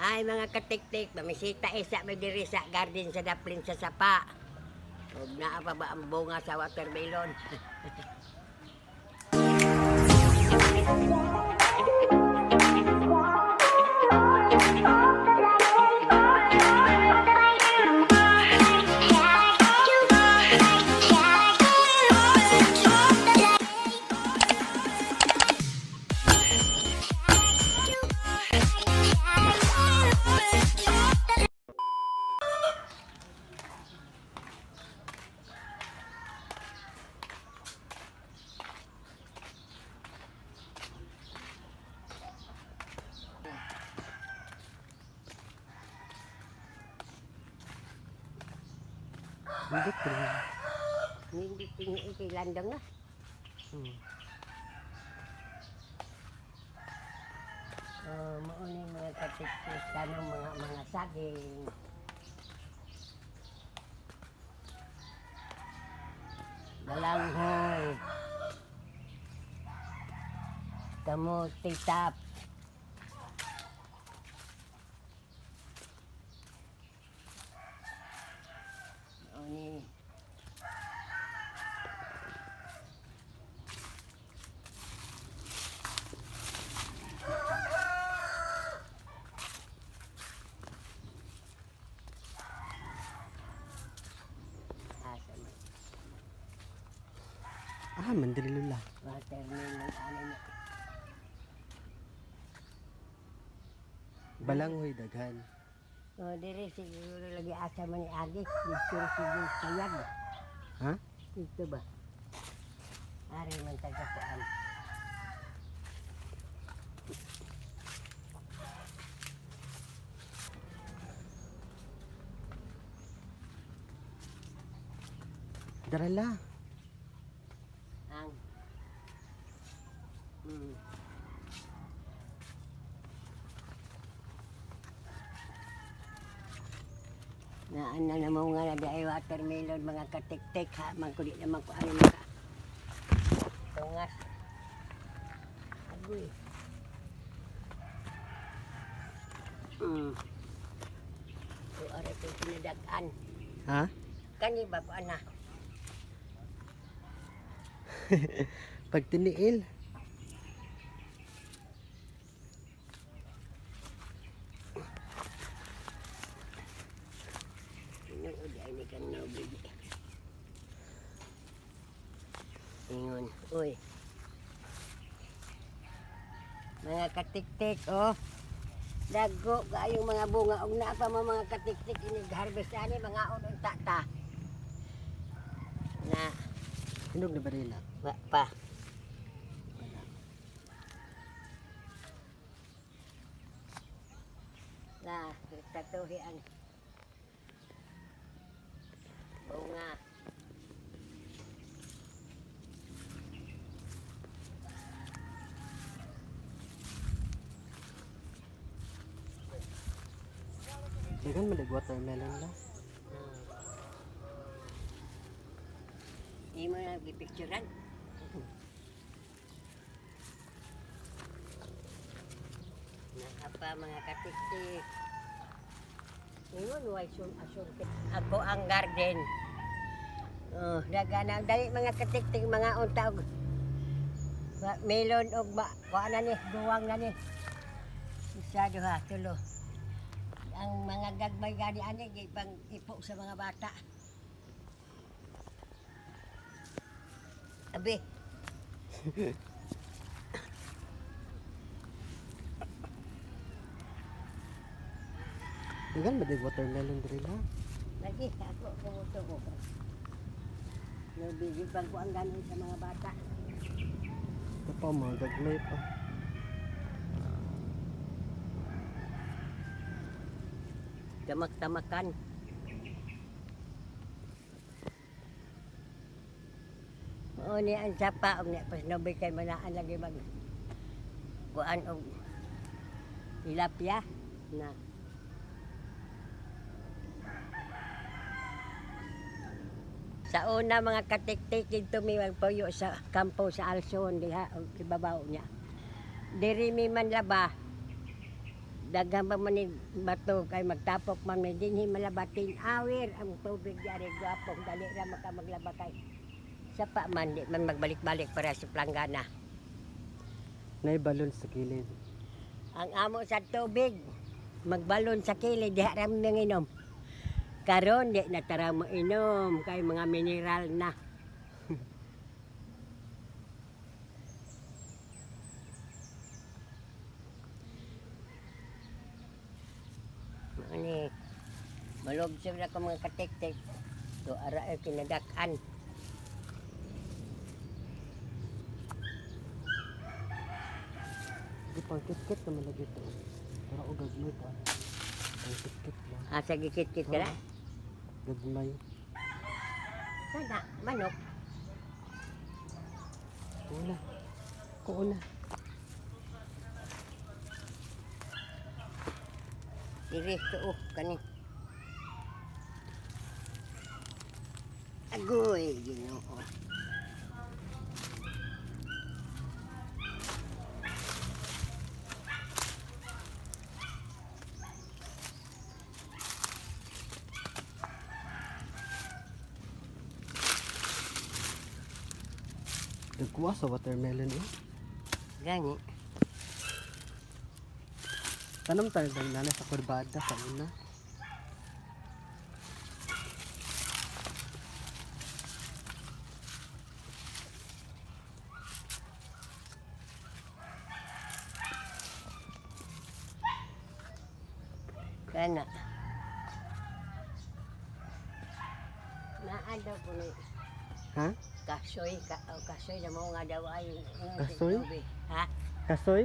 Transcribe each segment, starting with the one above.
Ay mga katiktik, mamisita isa may diri sa garden sa Daplin sa Sapa. Huwag na pa ba ang bunga sa watermelon? Hindi ko. Hindi tingin ikilandang na. Mauni mga katiktik ng mga saging. Balanghoy. Kamuti tap. Mauni. Mandalilula. Watermelon ano na. Balanghoy daghan. Dire siguro lagi asa man ni Agi. Dito siguro sayag. Ha? Dito ba? Ari man tagapuan. Darala. Ang Naan na naman nga na dahil watermelon mga katik-tik ha. Magkulit naman ko ano mga tungas. Agoy. So ara ko pinadagan. Ha? Kani ba ko ana? Pag tiniil. Ingon, uy. Mga katiktik, oh. Dago kayong mga bunga og na pa mga katiktik inig harvest ani mga unong tata. Na Hinog na barila. pa. Na, tatuhi ang bunga. Daghan man watermelon la. Di mo na pipicturean. Nakapa mga katiktik. Ingon, why asyon. Ako ang garden. Oh, dagana dali mga katiktik mga unta og melon og kuan na ni duwang na ni. Isa duha tulo. Ang mga gagmay gani ani gipang ipo sa mga bata. Abi. Daghan man watermelon darila. Lagi ako kumuto ko. Nabigyan ko ang ganon sa mga bata. Ito pa mga gagmay pa. Tamak-tamakan. Oo niya ang sapa og niya pas nobay kay manaan lagi mag kuan og tilapia na sa una mga katiktik tumiwag puyo sa kampo sa Alson diha og ibabaw niya. Diri mi man laba. Daghang pa man ni bato kay magtapok man may dinhi malabatin awir ang tubig yari gwapong dali ra maka maglaba kay sa pa man di man magbalik-balik para sa planggana. Nay balon sa kilid. Ang amo sa tubig magbalon sa kilid diha ra manginom. Karon di na tara mo inom kay mga mineral na. Ani malobsog na ko mga katik-tik. To ara ay kinadakan. Di pang kit-kit naman lagi ito. Para o gagmay pa. Pang kit-kit lang. Asa gikit-kit ka na? Gagmay. Sana manok. Una. Kuuna. Diri to kani. Agoy, Ginoo. Dagkuha sa watermelon eh. Gani. Tanong tayo ng nana sa kurbada sa una. Kana. Naadaw ko ni Ha? kasoy kasoy na mo nga daw ay Kasoy? Ha? Kasoy?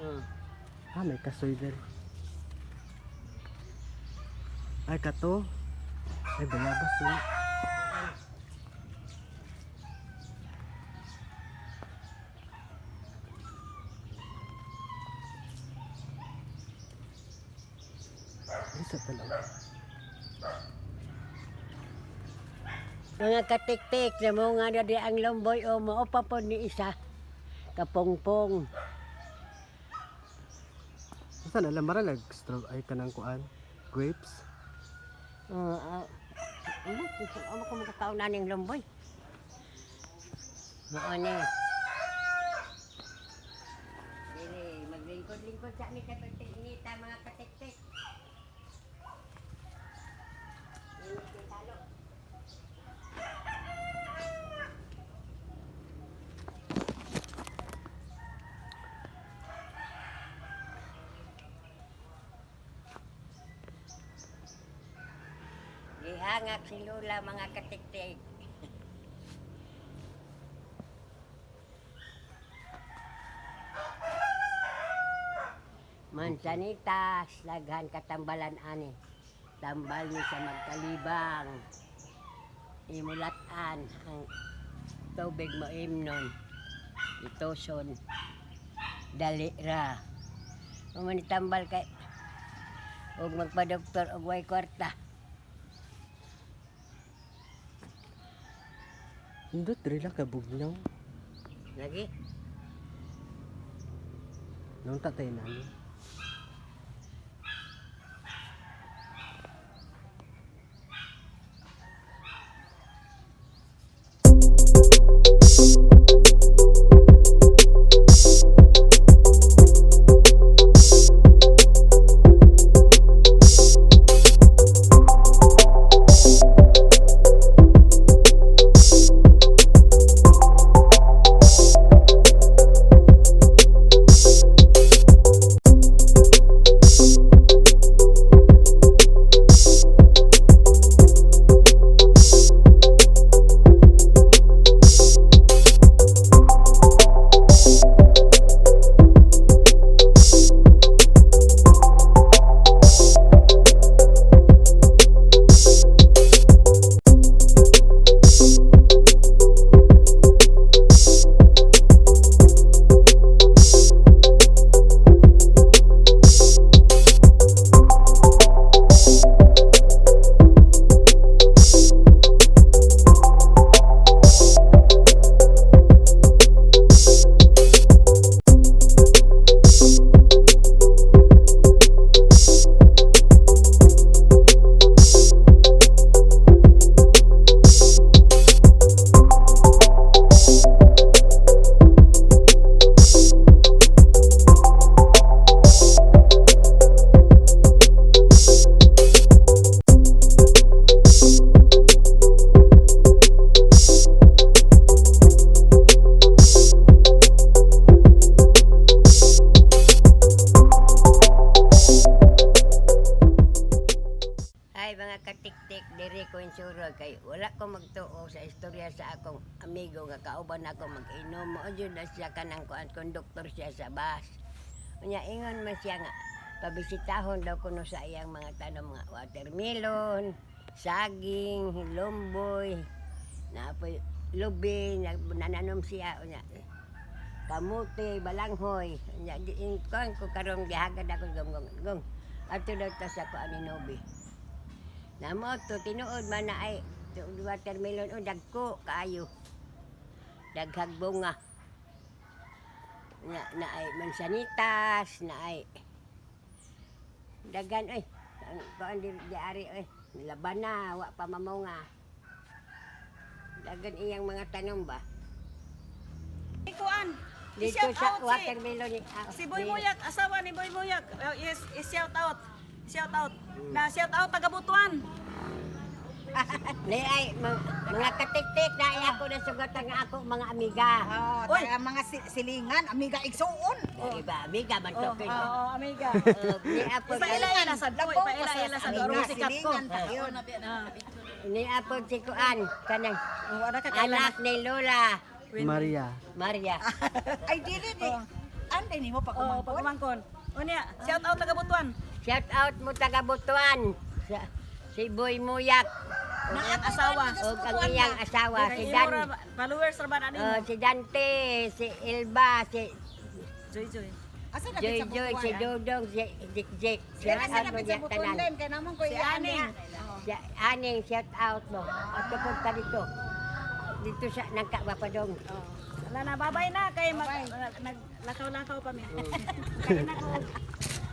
Hmm. Ah, may kasoy din. Ay, kato. Ay, balabas yun. Isa talaga. Mga katik-tik na mo nga dadi ang lomboy o maupa po ni isa. Kapongpong. Saan alam mara nag-stroke ay kanang kuan? Grapes? Ano ko makataon na ning lomboy? Maani. Dili, maglingkod-lingkod sa ni katik-tik mga katik-tik. Ini talo. Ihangak si Lula mga katik-tik. Mansanitas, laghan katambalan ani. Tambal ni sa magkalibang. Imulatan ang tubig mo imnon. Itoson. Dali ra. Umani tambal kay ug magpa-doktor og way kwarta. Indot, rila ka bugnaw. Lagi. Nung tatay namin. diri ko insuro kay wala ko magtuo sa istorya sa akong amigo nga kauban ako mag-inom mo jud na siya kanang kuan konduktor siya sa bus. Unya ingon man siya nga pabisitahon daw kuno sa iyang mga tanom nga watermelon, saging, lomboy, napoy lubi, nananom siya unya kamote, balanghoy. Unya kuan ko karong gihagad ako gong. Ato daw ta sa kuan ni Nobi. Namo to tinuod man na ay watermelon o dagko kaayo. Daghag bunga. Na ay mansanitas, na ay dagan oy. Ang kuan di ari oy. Laban na, wa pa mamunga. Dagan iyang mga tanom ba? Ikuan. Dito I-shout sa out watermelon ni si Boy Muyak, asawa ni Boy Muyak. Yes, i-shout out. Shout out. Na shout out taga Butuan. Ni ay mga katik-tik na iya ko na sugatan nga ako mga amiga. Oy. Mga silingan, amiga igsuon. Iba amiga man to kay. Amiga. Ni apo Ipailaya na sa doy, ipailaya na sa doy. Aron sikat ko. ni apo si Kuan kanang Wala ka kailangan. anak ni Lola Maria. Maria. Ay, dili di. Ande ni mo pa Oh, kumangkon. pagmangkon. Unya, shout out taga Butuan. Shout out mo taga Butuan. Si Boy Muyak. Ang iyang asawa. O ang iyang asawa si Dan. Followers ra ba na nimo? Si Dante, si Ilba, si Joy Joy. Asa na Joy sa Joy, si Butuan? Dodong, si Jik. Pero Shout asa out na mo sa diya Butuan tanan. din kay naman ko Si iyan Aning. Si Aning, shout out mo. At tupod ka dito. Dito sa Nangkabapadong. Wala na, babay na kay naglakaw-lakaw pa mi. Kaya na ko.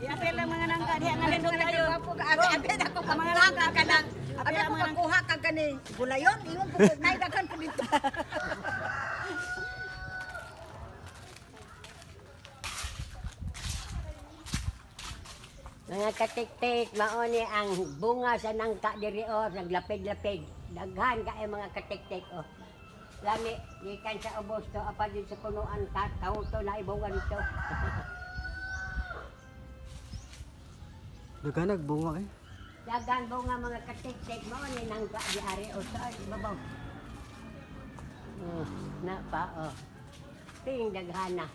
I-apel lang mga nangka diha nga lindot kayo. Abi na ko Mga pagkuha nangka ka kanang. Abi Abi ang ko mga pagkuha ka kani. Gulayon, ingon ko naidagan ko dito. Mga katik-tik, mauni ang bunga sa nangka diri o, naglapid-lapid. Daghan kay mga katik-tik o. Lami, gikan sa ubos to, apa din sa punuan, kauto na ibungan to. Daga nagbunga eh. Daghan bunga mga katik-tik, mauni nangka di ari o sa ibabaw. Na pa o. Ting daghana.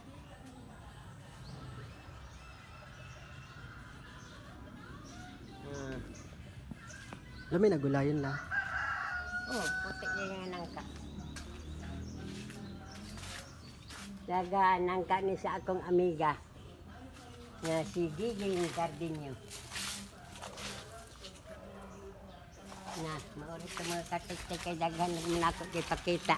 Lami nagulayan lang. Oh, putik niya yung nangka. Daga nangka ni sa akong amiga na si Giging Gardinio. Na, maorit sa mga katik-tik kay daghan naman ako kay pakita.